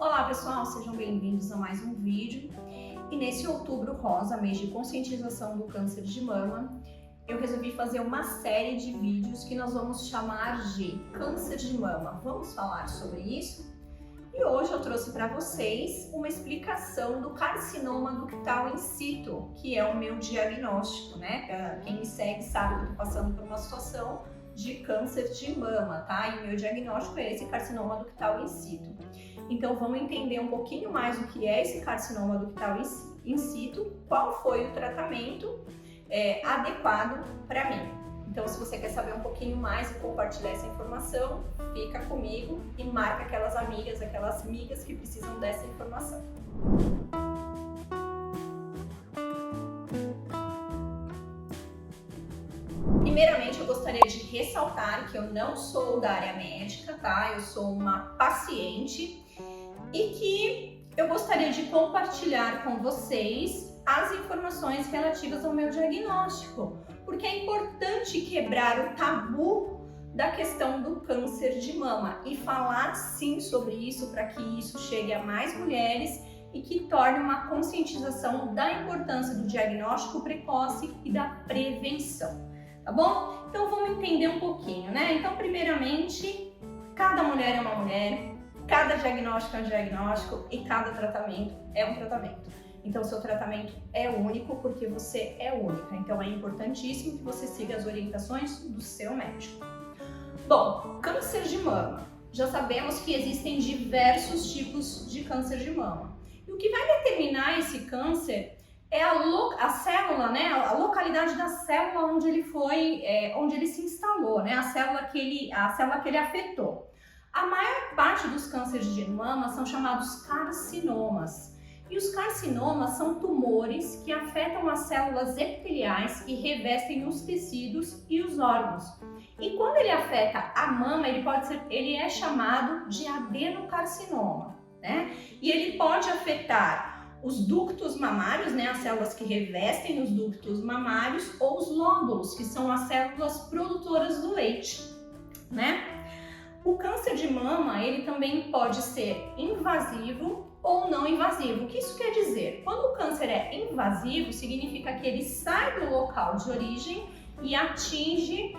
Olá pessoal, sejam bem-vindos a mais um vídeo. E nesse outubro rosa, mês de conscientização do câncer de mama, eu resolvi fazer uma série de vídeos que nós vamos chamar de câncer de mama. Vamos falar sobre isso? E hoje eu trouxe para vocês uma explicação do carcinoma ductal in situ, que é o meu diagnóstico, né? Quem me segue sabe que eu estou passando por uma situação de câncer de mama, tá? E o meu diagnóstico é esse carcinoma ductal in situ. Então vamos entender um pouquinho mais o que é esse carcinoma ductal in situ, qual foi o tratamento adequado para mim. Então se você quer saber um pouquinho mais e compartilhar essa informação, fica comigo e marca aquelas migas que precisam dessa informação. Primeiramente, eu gostaria de ressaltar que eu não sou da área médica, tá? Eu sou uma paciente e que eu gostaria de compartilhar com vocês as informações relativas ao meu diagnóstico, porque é importante quebrar o tabu da questão do câncer de mama e falar sim sobre isso para que isso chegue a mais mulheres e que torne uma conscientização da importância do diagnóstico precoce e da prevenção. Tá bom? Então vamos entender um pouquinho, né? Então, primeiramente, cada mulher é uma mulher, cada diagnóstico é um diagnóstico e cada tratamento é um tratamento. Então, seu tratamento é único porque você é única. Então, é importantíssimo que você siga as orientações do seu médico. Bom, câncer de mama. Já sabemos que existem diversos tipos de câncer de mama. E o que vai determinar esse câncer é a célula, né? A localidade da célula onde ele foi, onde ele se instalou, né? A célula que ele afetou. A maior parte dos cânceres de mama são chamados carcinomas. E os carcinomas são tumores que afetam as células epiteliais que revestem os tecidos e os órgãos. E quando ele afeta a mama, ele é chamado de adenocarcinoma, né? E ele pode afetar os ductos mamários, né, as células que revestem os ductos mamários, ou os lóbulos, que são as células produtoras do leite, né? O câncer de mama, ele também pode ser invasivo ou não invasivo. O que isso quer dizer? Quando o câncer é invasivo, significa que ele sai do local de origem e atinge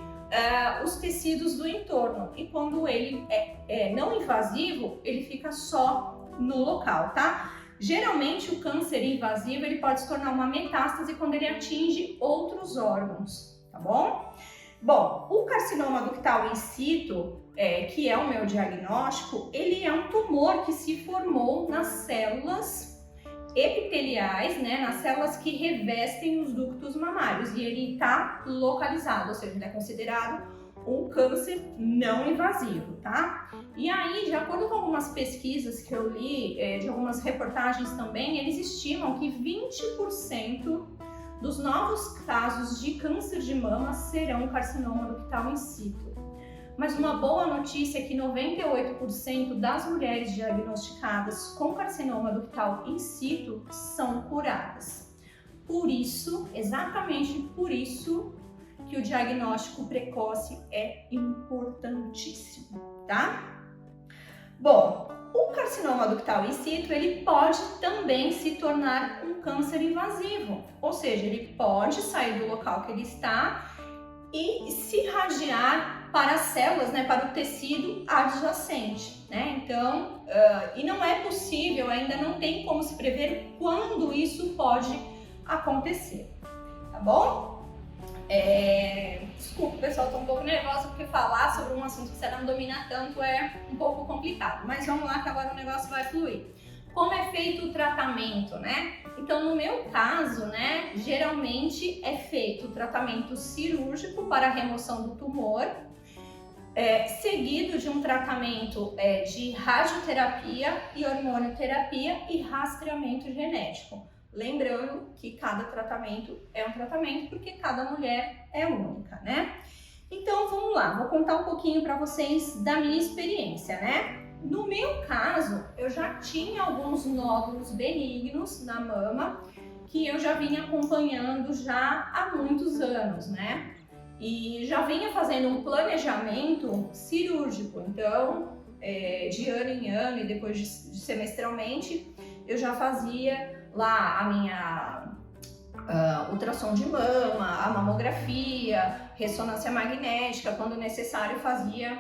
os tecidos do entorno. E quando ele é não invasivo, ele fica só no local, tá? Geralmente o câncer invasivo ele pode se tornar uma metástase quando ele atinge outros órgãos, tá bom? Bom, o carcinoma ductal in situ, que é o meu diagnóstico, ele é um tumor que se formou nas células epiteliais, né, nas células que revestem os ductos mamários, e ele está localizado, ou seja, ele é considerado um câncer não invasivo, tá? E aí, de acordo com algumas pesquisas que eu li, de algumas reportagens também, eles estimam que 20% dos novos casos de câncer de mama serão carcinoma ductal in situ. Mas uma boa notícia é que 98% das mulheres diagnosticadas com carcinoma ductal in situ são curadas. Por isso, exatamente por isso, que o diagnóstico precoce é importantíssimo, tá? Bom, o carcinoma ductal in situ, ele pode também se tornar um câncer invasivo, ou seja, ele pode sair do local que ele está e se irradiar para as células, né, para o tecido adjacente, né? Então, e não é possível, ainda não tem como se prever quando isso pode acontecer, tá bom? Desculpa pessoal, estou um pouco nervosa porque falar sobre um assunto que você não domina tanto é um pouco complicado, mas vamos lá que agora o negócio vai fluir. Como é feito o tratamento, né? Então no meu caso, né, geralmente é feito o tratamento cirúrgico para a remoção do tumor, seguido de um tratamento de radioterapia e hormonioterapia e rastreamento genético. Lembrando que cada tratamento é um tratamento porque cada mulher é única, né? Então vamos lá, vou contar um pouquinho para vocês da minha experiência, né? No meu caso, eu já tinha alguns nódulos benignos na mama que eu já vinha acompanhando já há muitos anos, né? E já vinha fazendo um planejamento cirúrgico, então de ano em ano e depois de semestralmente, eu já fazia lá a minha ultrassom de mama, a mamografia, ressonância magnética, quando necessário fazia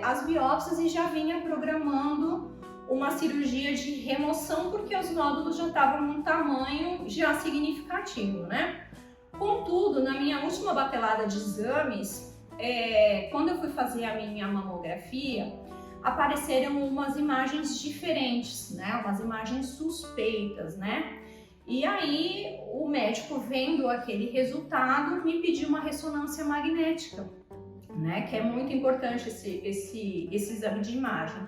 as biópsias e já vinha programando uma cirurgia de remoção porque os nódulos já estavam num tamanho já significativo, né? Contudo, na minha última batelada de exames, quando eu fui fazer a minha mamografia, apareceram umas imagens diferentes, né? Umas imagens suspeitas, né? E aí o médico, vendo aquele resultado, me pediu uma ressonância magnética, né? Que é muito importante esse exame de imagem.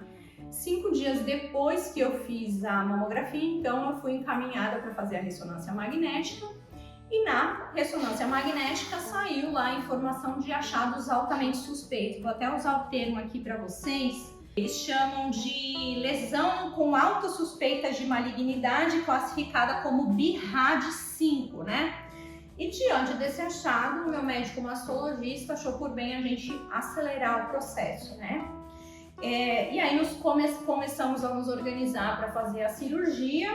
5 dias depois que eu fiz a mamografia, então eu fui encaminhada para fazer a ressonância magnética. E na ressonância magnética saiu lá a informação de achados altamente suspeitos. Vou até usar o termo aqui para vocês. Eles chamam de lesão com alta suspeita de malignidade, classificada como BIRAD5, né? E diante desse achado, o meu médico mastologista achou por bem a gente acelerar o processo, né? E aí nós começamos a nos organizar para fazer a cirurgia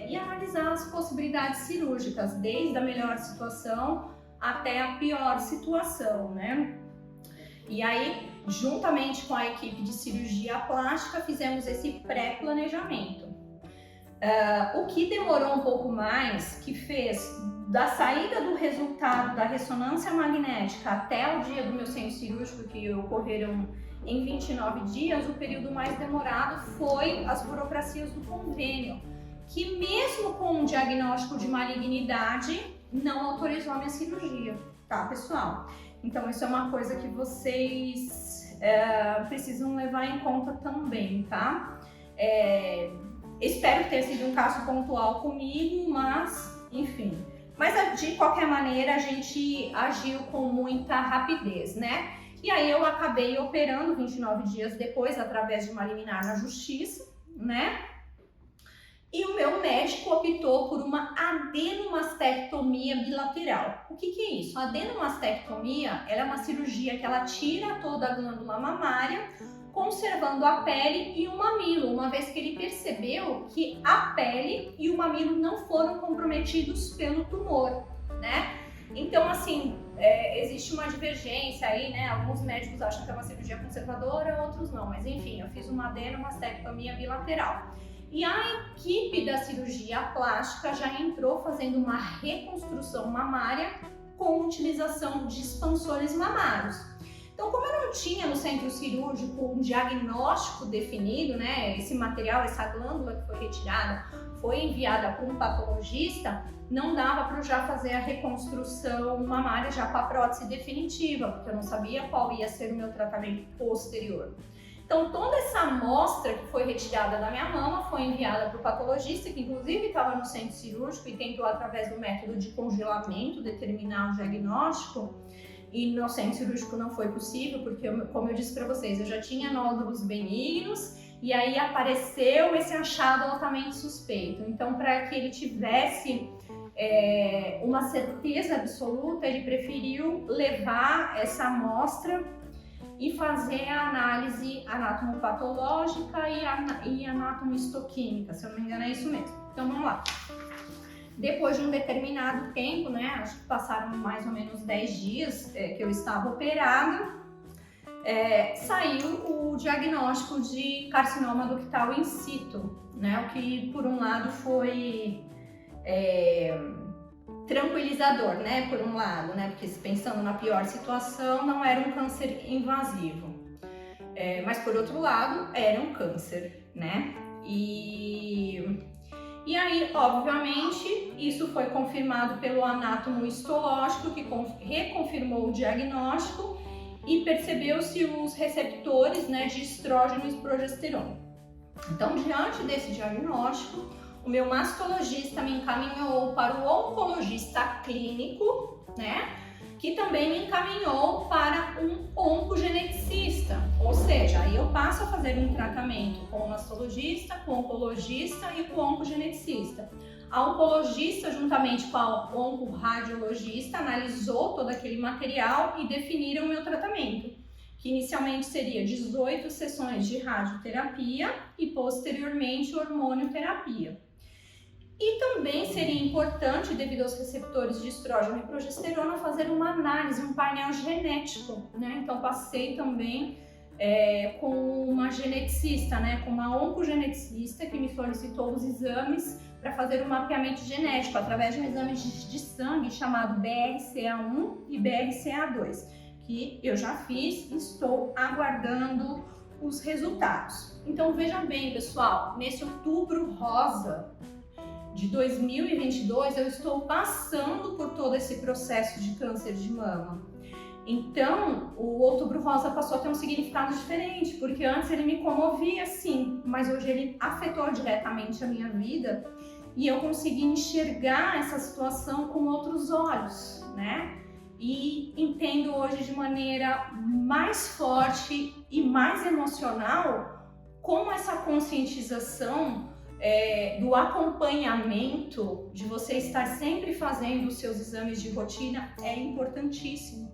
e analisar as possibilidades cirúrgicas, desde a melhor situação até a pior situação, né? E aí, juntamente com a equipe de cirurgia plástica, fizemos esse pré-planejamento. O que demorou um pouco mais, que fez da saída do resultado da ressonância magnética até o dia do meu senho cirúrgico, que ocorreram em 29 dias, o período mais demorado foi as burocracias do convênio, que mesmo com um diagnóstico de malignidade, não autorizou a minha cirurgia, tá, pessoal? Então isso é uma coisa que vocês precisam levar em conta também, tá? Espero ter sido um caso pontual comigo, mas enfim. Mas de qualquer maneira a gente agiu com muita rapidez, né? E aí eu acabei operando 29 dias depois, através de uma liminar na justiça, né? E o meu médico optou por uma adenomastectomia bilateral. O que é isso? A adenomastectomia, ela é uma cirurgia que ela tira toda a glândula mamária, conservando a pele e o mamilo, uma vez que ele percebeu que a pele e o mamilo não foram comprometidos pelo tumor, né? Então, assim, existe uma divergência aí, né? Alguns médicos acham que é uma cirurgia conservadora, outros não. Mas enfim, eu fiz uma adenomastectomia bilateral. E a equipe da cirurgia plástica já entrou fazendo uma reconstrução mamária com utilização de expansores mamários. Então, como eu não tinha no centro cirúrgico um diagnóstico definido, né? Esse material, essa glândula que foi retirada, foi enviada para um patologista, não dava para eu já fazer a reconstrução mamária já com a prótese definitiva, porque eu não sabia qual ia ser o meu tratamento posterior. Então, toda essa amostra que foi retirada da minha mama foi enviada para o patologista, que inclusive estava no centro cirúrgico e tentou, através do método de congelamento, determinar o diagnóstico. E no centro cirúrgico não foi possível, porque, como eu disse para vocês, eu já tinha nódulos benignos e aí apareceu esse achado altamente suspeito. Então, para que ele tivesse uma certeza absoluta, ele preferiu levar essa amostra e fazer a análise anatomopatológica e anatomohistoquímica, se eu não me engano é isso mesmo. Então vamos lá. Depois de um determinado tempo, né, acho que passaram mais ou menos 10 dias que eu estava operada, saiu o diagnóstico de carcinoma ductal in situ, né, o que por um lado foi tranquilizador, né, por um lado, né, porque pensando na pior situação, não era um câncer invasivo, mas por outro lado, era um câncer, né, e aí, obviamente, isso foi confirmado pelo anátomo histológico, que reconfirmou o diagnóstico e percebeu-se os receptores, né, de estrógeno e progesterona. Então, diante desse diagnóstico, o meu mastologista me encaminhou para o oncologista clínico, né? Que também me encaminhou para um oncogeneticista, ou seja, aí eu passo a fazer um tratamento com o mastologista, com o oncologista e com o oncogeneticista. A oncologista, juntamente com a oncoradiologista, analisou todo aquele material e definiram o meu tratamento, que inicialmente seria 18 sessões de radioterapia e posteriormente hormonioterapia. E também seria importante, devido aos receptores de estrógeno e progesterona, fazer uma análise, um painel genético, né? Então passei também com uma geneticista, né? Com uma oncogeneticista que me solicitou os exames para fazer um mapeamento genético através de um exame de sangue chamado BRCA1 e BRCA2, que eu já fiz e estou aguardando os resultados. Então veja bem, pessoal, nesse outubro rosa de 2022, eu estou passando por todo esse processo de câncer de mama. Então, o outubro rosa passou a ter um significado diferente, porque antes ele me comovia sim, mas hoje ele afetou diretamente a minha vida e eu consegui enxergar essa situação com outros olhos, né? E entendo hoje de maneira mais forte e mais emocional como essa conscientização do acompanhamento, de você estar sempre fazendo os seus exames de rotina é importantíssimo,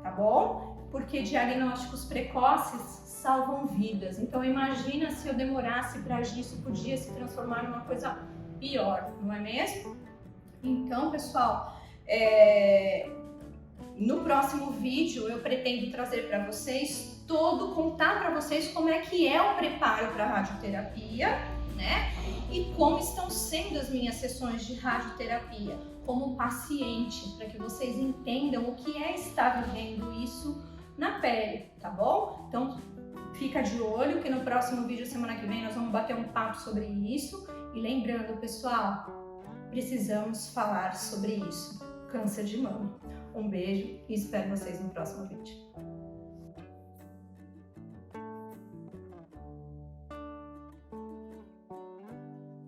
tá bom? Porque diagnósticos precoces salvam vidas. Então imagina se eu demorasse para agir, isso podia se transformar numa coisa pior, não é mesmo? Então, pessoal, no próximo vídeo eu pretendo trazer para vocês contar para vocês como é que é o preparo para a radioterapia, né? E como estão sendo as minhas sessões de radioterapia como paciente, para que vocês entendam o que é estar vivendo isso na pele, tá bom? Então fica de olho que no próximo vídeo, semana que vem, nós vamos bater um papo sobre isso. E lembrando, pessoal, precisamos falar sobre isso, câncer de mama. Um beijo e espero vocês no próximo vídeo.